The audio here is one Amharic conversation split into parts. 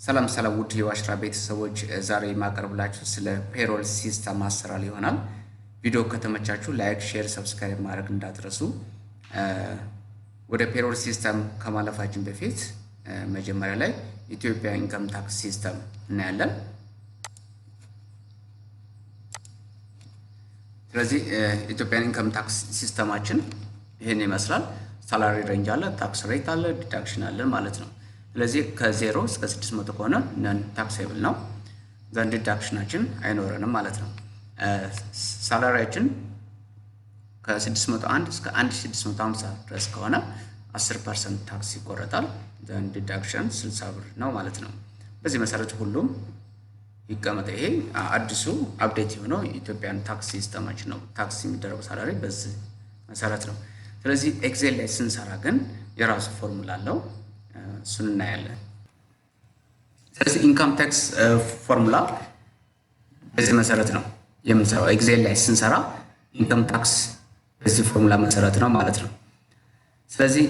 ሰላም ሰላም ውድ የዋሽራ ቤተሰቦች ዛሬ ማቀርብላችሁ ስለ ፔሮል ሲስተም አሰራር ይሆናል። ቪዲዮ ከተመቻችሁ ላይክ፣ ሼር፣ ሰብስክራይብ ማድረግ እንዳትረሱ። ወደ ፔሮል ሲስተም ከማለፋችን በፊት መጀመሪያ ላይ ኢትዮጵያ ኢንካም ታክስ ሲስተም እናያለን። ስለዚህ ኢትዮጵያ ኢንካም ታክስ ሲስተማችን ይሄን ይመስላል። ሳላሪ ሬንጅ አለ፣ ታክስ ሬት አለ፣ ዲዳክሽን አለ ማለት ነው። ስለዚህ ከ0 እስከ 600 ከሆነ ነን ታክሴብል ነው። ዘንድ ዲዳክሽናችን አይኖረንም ማለት ነው። ሳላሪያችን ከ601 እስከ 1650 ድረስ ከሆነ 10% ታክስ ይቆረጣል። ዘንድ ዲዳክሽን 60 ብር ነው ማለት ነው። በዚህ መሰረት ሁሉም ይቀመጥ። ይሄ አዲሱ አፕዴት የሆነው ኢትዮጵያን ታክስ ሲስተማችን ነው። ታክስ የሚደረገው ሳላሪ በዚህ መሰረት ነው። ስለዚህ ኤክሴል ላይ ስንሰራ ግን የራሱ ፎርሙላ አለው። እሱን እናያለን። ስለዚህ ኢንካም ታክስ ፎርሙላ በዚህ መሰረት ነው የምንሰራው። ኤክሴል ላይ ስንሰራ ኢንካም ታክስ በዚህ ፎርሙላ መሰረት ነው ማለት ነው። ስለዚህ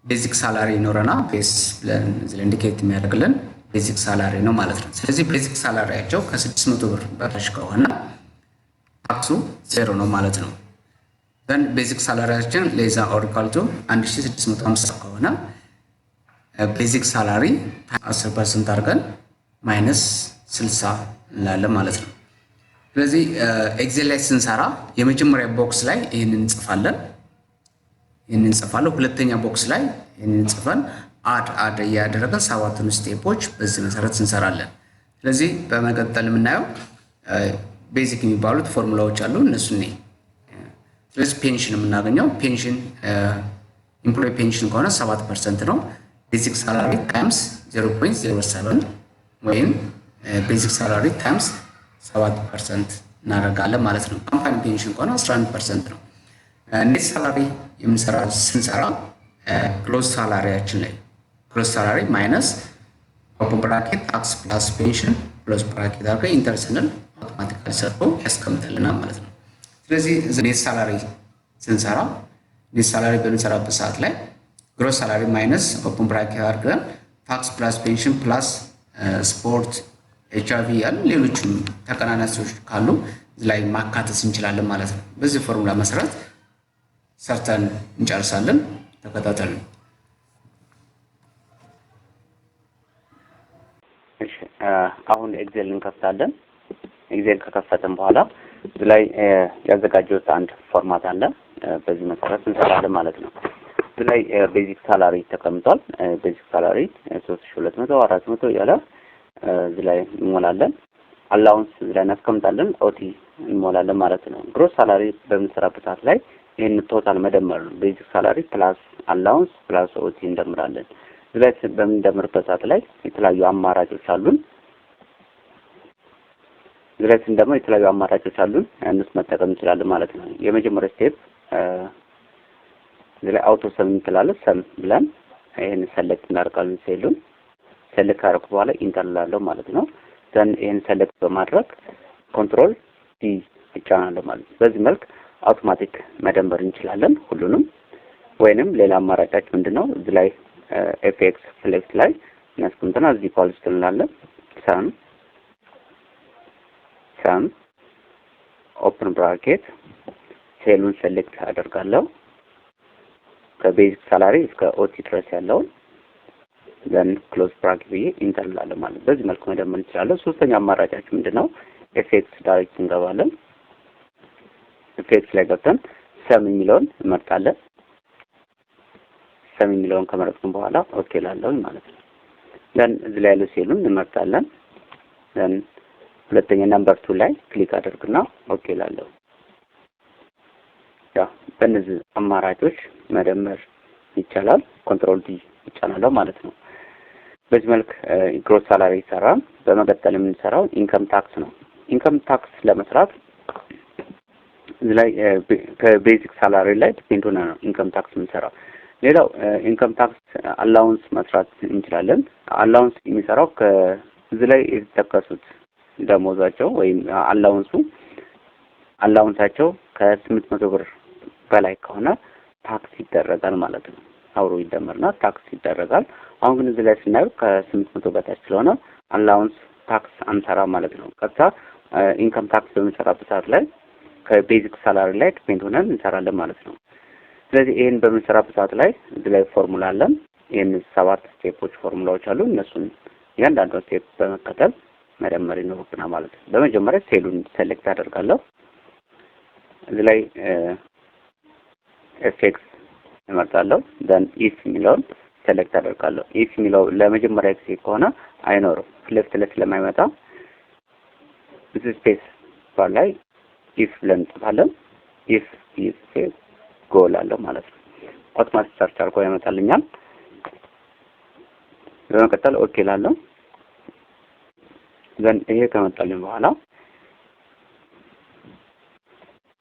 ቤዚክ ሳላሪ ይኖረና ቤስ ብለን እዚህ ኢንዲኬት የሚያደርግልን ቤዚክ ሳላሪ ነው ማለት ነው። ስለዚህ ቤዚክ ሳላሪያቸው ከ600 ብር በታች ከሆነ ታክሱ 0 ነው ማለት ነው። ዘን ቤዚክ ሳላሪያችን ሌዛ ኦር ኢኳል ቱ 1650 ከሆነ ቤዚክ ሳላሪ 10% አድርገን ማይነስ 60 እንላለን ማለት ነው። ስለዚህ ኤክሴል ላይ ስንሰራ የመጀመሪያ ቦክስ ላይ ይህንን እንጽፋለን። ሁለተኛ ቦክስ ላይ ይህንን ጽፈን አድ እያደረገን 7ቱን ስቴፖች በዚህ መሰረት እንሰራለን። ስለዚህ በመቀጠል የምናየው ቤዚክ የሚባሉት ፎርሙላዎች አሉ። እነሱ ነው። ስለዚህ ፔንሽን የምናገኘው ፔንሽን ኢምፕሎይ ፔንሽን ከሆነ 7% ነው። ቤዚክ ሳላሪ ታይምስ 0.07 ወይም ቤዚክ ሳላሪ ታይምስ 7% እናደርጋለን ማለት ነው። ካምፓኒ ፔንሽን ከሆነ 11% ነው። ኔት ሳላሪ ስንሰራ ክሎዝ ሳላሪያችን ላይ ክሎዝ ሳላሪ ማይነስ ኦፕን ብራኬት ታክስ ፕላስ ፔንሽን ክሎዝ ብራኬት አድርገን ኢንተር ስንል አውቶማቲካሊ ሰርቶ ያስቀምጥልናል ማለት ነው። ስለዚህ ኔት ሳላሪ ስንሰራ ኔት ሳላሪ በምንሰራበት ሰዓት ላይ ግሮስ ሳላሪ ማይነስ ኦፕን ብራኬት አድርገን ታክስ ፕላስ ፔንሽን ፕላስ ስፖርት ኤችአይቪ ያሉ ሌሎችም ተቀናናሾች ካሉ ላይ ማካተት እንችላለን ማለት ነው። በዚህ ፎርሙላ መሰረት ሰርተን እንጨርሳለን። ተከታተሉ። እሺ አሁን ኤክሴል እንከፍታለን። ኤክሴል ከከፈተን በኋላ እዚህ ላይ ያዘጋጀሁት አንድ ፎርማት አለ። በዚህ መሰረት እንሰራለን ማለት ነው። እዚህ ላይ ቤዚክ ሳላሪ ተቀምጧል። ቤዚክ ሳላሪ 3200 400 እያለ እዚህ ላይ እንሞላለን። አላውንስ እዚህ ላይ እናስቀምጣለን። ኦቲ እንሞላለን ማለት ነው። ግሮስ ሳላሪ በምንሰራበት ሰዓት ላይ ይሄን ቶታል መደመር ነው። ቤዚክ ሳላሪ ፕላስ አላውንስ ፕላስ ኦቲ እንደምራለን። እዚህ ላይ በምንደምርበት ሰዓት ላይ የተለያዩ አማራጮች አሉን። እዚህ ላይ ደግሞ የተለያዩ አማራጮች አሉን። እነሱ መጠቀም እንችላለን ማለት ነው። የመጀመሪያው ስቴፕ እዚህ ላይ አውቶ ሰም እንላለን። ሰም ብለን ይሄን ሰሌክት እናደርጋለን። ሴሉን ሰሌክት ካደረኩ በኋላ ኢንተር ላለው ማለት ነው። ዘን ይሄን ሰሌክት በማድረግ ኮንትሮል ዲ ይጫናል ማለት ነው። በዚህ መልክ አውቶማቲክ መደመር እንችላለን ሁሉንም። ወይንም ሌላ አማራጫችን ምንድነው? እዚህ ላይ ኤፍኤክስ ፍሌክስ ላይ እናስቀምጥና እዚህ ኳልስ እንላለን። ሰም ኦፕን ብራኬት ሴሉን ሰሌክት አደርጋለሁ ከቤዚክ ሳላሪ እስከ ኦቲ ድረስ ያለውን ዘን ክሎዝ ብራኬት ብዬ ኢንተር እንላለን ማለት ነው። በዚህ መልኩ መደመር እንችላለን። ሶስተኛ አማራጫችን ምንድነው? ኤፍኤክስ ዳይሬክት እንገባለን። ኤፍኤክስ ላይ ገብተን ሰም የሚለውን እንመርጣለን። ሰም የሚለውን ከመረጥን በኋላ ኦኬ ላለው ማለት ነው። ዘን እዚህ ላይ ያለው ሴሉን እንመርጣለን። ዘን ሁለተኛ ነምበር 2 ላይ ክሊክ አድርግና ኦኬ ላለው። ያ በእነዚህ አማራጮች መደመር ይቻላል። ኮንትሮል ዲ ይጫናል ማለት ነው። በዚህ መልክ ግሮስ ሳላሪ ይሰራል። በመቀጠል የምንሰራው ኢንካም ታክስ ነው። ኢንካም ታክስ ለመስራት እዚህ ላይ ከቤዚክ ሳላሪ ላይ ዲፔንድ ሆነ ነው ኢንካም ታክስ የምንሰራው። ሌላው ኢንካም ታክስ አላውንስ መስራት እንችላለን። አላውንስ የሚሰራው ከዚህ ላይ የተጠቀሱት ደሞዛቸው ወይም አላውንሳቸው ከ800 ብር በላይ ከሆነ ታክስ ይደረጋል ማለት ነው። አብሮ ይደመርና ታክስ ይደረጋል። አሁን ግን እዚህ ላይ ስናየው ከ800 በታች ስለሆነ አላውንስ ታክስ አንሰራ ማለት ነው። ቀጥታ ኢንካም ታክስ በምንሰራበት ሰዓት ላይ ከቤዚክ ሳላሪ ላይ ዲፔንድ ሆነን እንሰራለን ማለት ነው። ስለዚህ ይሄን በምንሰራበት ሰዓት ላይ እዚህ ላይ ፎርሙላ አለን። ይሄን 7 ስቴፖች ፎርሙላዎች አሉ። እነሱን እያንዳንዱን ስቴፕ በመከተል መደመር ይኖርብናል ማለት ነው። በመጀመሪያ ሴሉን ሴሌክት አደርጋለሁ። እዚህ ላይ ኤፌክስ እመርጣለሁ። then if የሚለውን ሴሌክት አደርጋለሁ። if የሚለው ለመጀመሪያ ጊዜ ከሆነ አይኖርም ፍለክት ስለማይመጣ እዚህ ስፔስ ባር ላይ if ብለን እንጽፋለን። if ጎል አለው ማለት ነው። አውቶማቲክ ሰርች አድርጎ ያመጣልኛል። በመቀጠል ኦኬ ላለው then ይሄ ከመጣልኝ በኋላ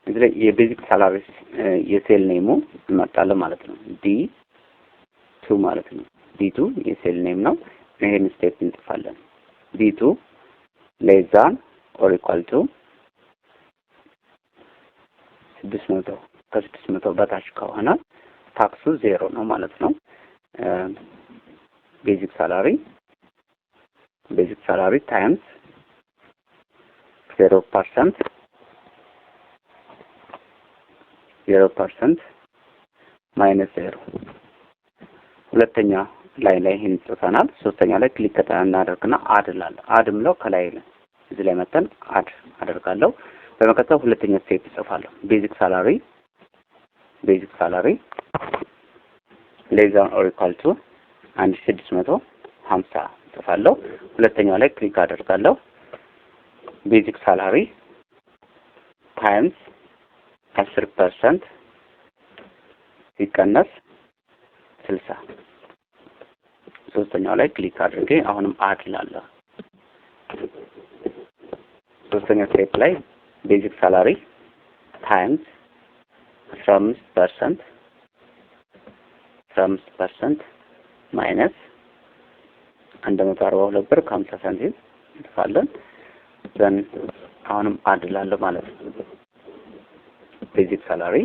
እዚህ ላይ የቤዚክ ሳላሪ የሴል ኔሙ እንመርጣለን ማለት ነው። D2 ማለት ነው። D2 የሴል ኔም ነው። ይሄን ስቴፕ እንጽፋለን። D2 less than or equal to 600 ከ600 በታች ከሆነ ታክሱ 0 ነው ማለት ነው። ቤዚክ ሳላሪ ታይምስ 0% ማይነስ 0 ሁለተኛ ላይ ይሄን ጽፈናል። ሶስተኛ ላይ ክሊክ እናደርግና አድ ላለ አድ ምለው ከላይ ላይ እዚህ ላይ መተን አድ አደርጋለሁ። በመቀጠል ሁለተኛ ስቴፕ ጽፋለሁ። ቤዚክ ሳላሪ less than or equal to 1650 ጽፋለሁ። ሁለተኛው ላይ ክሊክ አደርጋለሁ። ቤዚክ ሳላሪ ታይምስ 10% ሲቀነስ 60 ሶስተኛው ላይ ክሊክ አድርጌ አሁንም አድ ላለሁ። ሶስተኛ ስቴፕ ላይ ቤዚክ ሳላሪ ታይምስ 15% ማይነስ 142 ብር ከ50 ሳንቲም እንጽፋለን። ዘን አሁንም አድ ላለሁ ማለት ነው። ቤዚክ ሳላሪ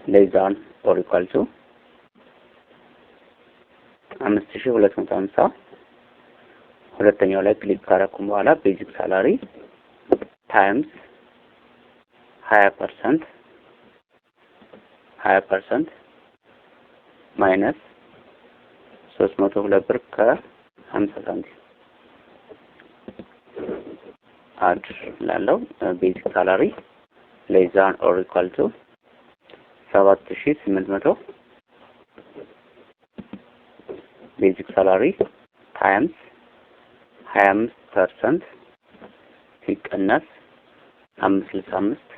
less than or equal to 5250 ሁለተኛው ላይ ክሊክ ካደረኩ በኋላ ቤዚክ ሳላሪ ታይምስ 20% ማይነስ 302 ብር ከ50 ሳንቲም አድ ላለው ቤዚክ ሳላሪ less than or equal to 7800 ቤዚክ ሳላሪ ታይምስ 25% ሲቀነስ 565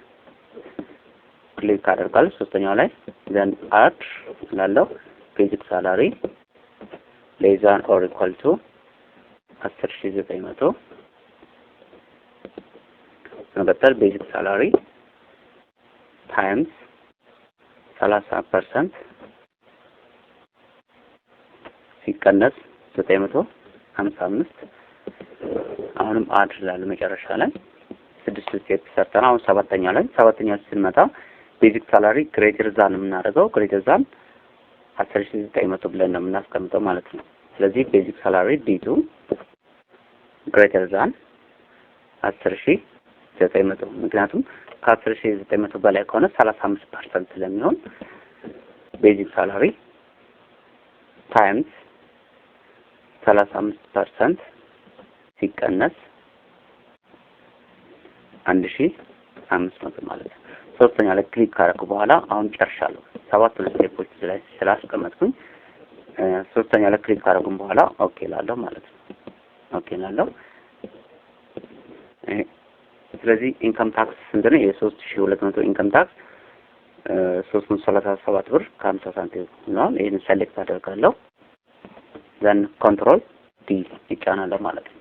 ክሊክ አደርጋለሁ። ሶስተኛው ላይ then add ላለው ቤዚክ ሳላሪ less than or equal to 10900 በመቀጠል ቤዚክ ሳላሪ ታይምስ 30% ሲቀነስ 955 አሁንም አድ ላለው መጨረሻ ላይ 6 ስቴፕ ሰርተን አሁን ሰባተኛው ስንመጣ ቤዚክ ሳላሪ ግሬተር ዛን የምናደርገው ግሬተር ዛን 10900 ብለን ነው የምናስቀምጠው ማለት ነው። ስለዚህ ቤዚክ ሳላሪ D2 ግሬተር ዛን 10900 ምክንያቱም ከ10900 በላይ ከሆነ 35% ስለሚሆን ቤዚክ ሳላሪ ታይምስ 35% ሲቀነስ 1500 ማለት ነው። ሶስተኛ ላይ ክሊክ ካደረኩ በኋላ አሁን ጨርሻለሁ። 7 ስቴፖች ላይ ስላስቀመጥኩኝ ሶስተኛ ላይ ክሊክ ካደረኩ በኋላ ኦኬ ላለሁ ማለት ነው። ኦኬ ላለሁ ስለዚህ ኢንካም ታክስ ስንት ነው? የ3200 ኢንካም ታክስ 337 ብር ከ50 ሳንቲም ነው። ይሄን ሴሌክት አደርጋለሁ። ዘን ኮንትሮል ዲ ይጫናል ማለት ነው።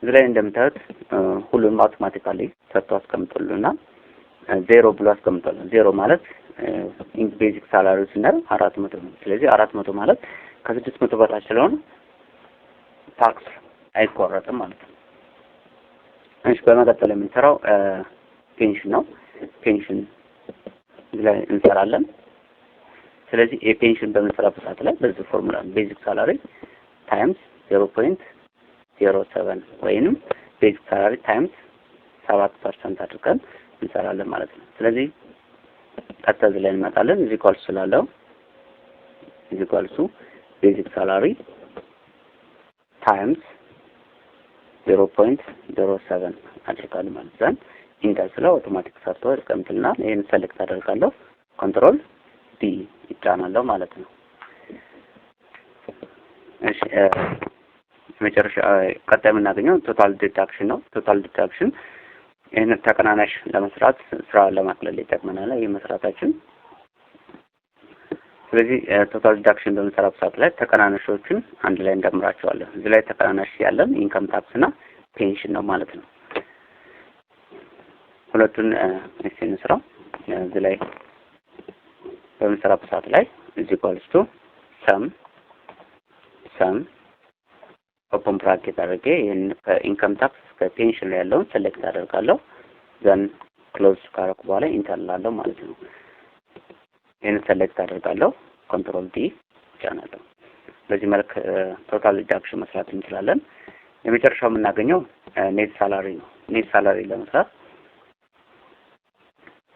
እዚህ ላይ እንደምታዩት ሁሉንም አውቶማቲካሊ ሰጥቶ አስቀምጦልናል። 0 ብሎ አስቀምጧል። 0 ማለት ቤዚክ ሳላሪ ሲነር 400 ነው። ስለዚህ 400 ማለት ከ600 በታች ስለሆነ ታክስ አይቆረጥም ማለት ነው። እሺ በመቀጠል የምንሰራው ፔንሽን ነው። ፔንሽን እዚህ ላይ እንሰራለን። ስለዚህ የፔንሽን በምንሰራበት ሰዓት ላይ በዚህ ፎርሙላ ቤዚክ ሳላሪ ታይምስ 0.07 ወይንም ቤዚክ ሳላሪ ታይምስ 7% አድርገን እንሰራለን ማለት ነው። ስለዚህ ቀጥታ እዚህ ላይ እንመጣለን። እዚህ ኢኳልስ ስላለው እዚህ ኢኳልሱ ቤዚክ ሳላሪ ታይምስ 0.07 አድርጋለሁ ማለት ነው። ኢንተር ስለው አውቶማቲክ ሰርቶ ያስቀምጥልናል። ይሄን ሰሌክት አደርጋለሁ ኮንትሮል ዲ ይጫናለሁ ማለት ነው። እሺ መጨረሻ ቀጣይ የምናገኘው ቶታል ዲዳክሽን ነው። ቶታል ዲዳክሽን ይሄን ተቀናናሽ ለመስራት ስራ ለማቅለል ይጠቅመናል ይሄ መስራታችን። ስለዚህ ቶታል ዲዳክሽን በምንሰራበት ሰዓት ላይ ተቀናናሾችን አንድ ላይ እንደምራቸዋለን። እዚህ ላይ ተቀናናሽ ያለን ኢንካም ታክስ እና ፔንሽን ነው ማለት ነው። ሁለቱን እንስራ። እዚህ ላይ በምንሰራበት ሰዓት ላይ እዚህ ኢኳልስ ቱ ሰም ኦፕን ብራኬት አድርጌ ይሄን ከኢንካም ታክስ ከፔንሽን ላይ ያለውን ሴሌክት አደርጋለሁ። ዘን ክሎዝ ካደረኩ በኋላ ኢንተር ላለሁ ማለት ነው። ይሄን ሴሌክት አደርጋለሁ ኮንትሮል ዲ ጫናለሁ። በዚህ መልክ ቶታል ዲዳክሽን መስራት እንችላለን። የመጨረሻው የምናገኘው ኔት ሳላሪ ነው። ኔት ሳላሪ ለመስራት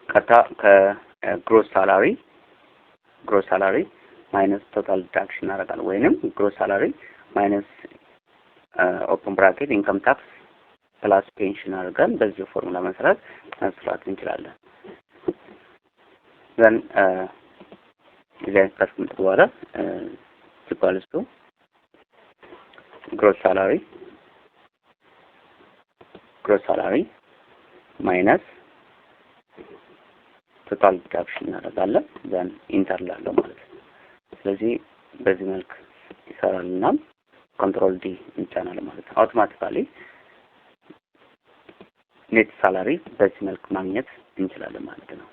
ቀጥታ ከግሮስ ሳላሪ ማይነስ ቶታል ዲዳክሽን አደርጋለሁ ወይንም ግሮስ ሳላሪ ማይነስ ኦፕን ብራኬት ኢንካም ታክስ ፕላስ ፔንሽን አድርገን በዚህ ፎርሙላ መሰረት መስራት እንችላለን። ዘን እዚህ ካስቀመጥ በኋላ ኢኳልስ ቱ ግሮስ ሳላሪ ማይነስ ቶታል ዲዳክሽን እናደርጋለን። ዘን ኢንተር ላለው ማለት ነው። ስለዚህ በዚህ መልክ ይሰራልናል። ኮንትሮል ዲ እንጫናለን ማለት ነው። አውቶማቲካሊ ኔት ሳላሪ በዚህ መልክ ማግኘት እንችላለን ማለት ነው።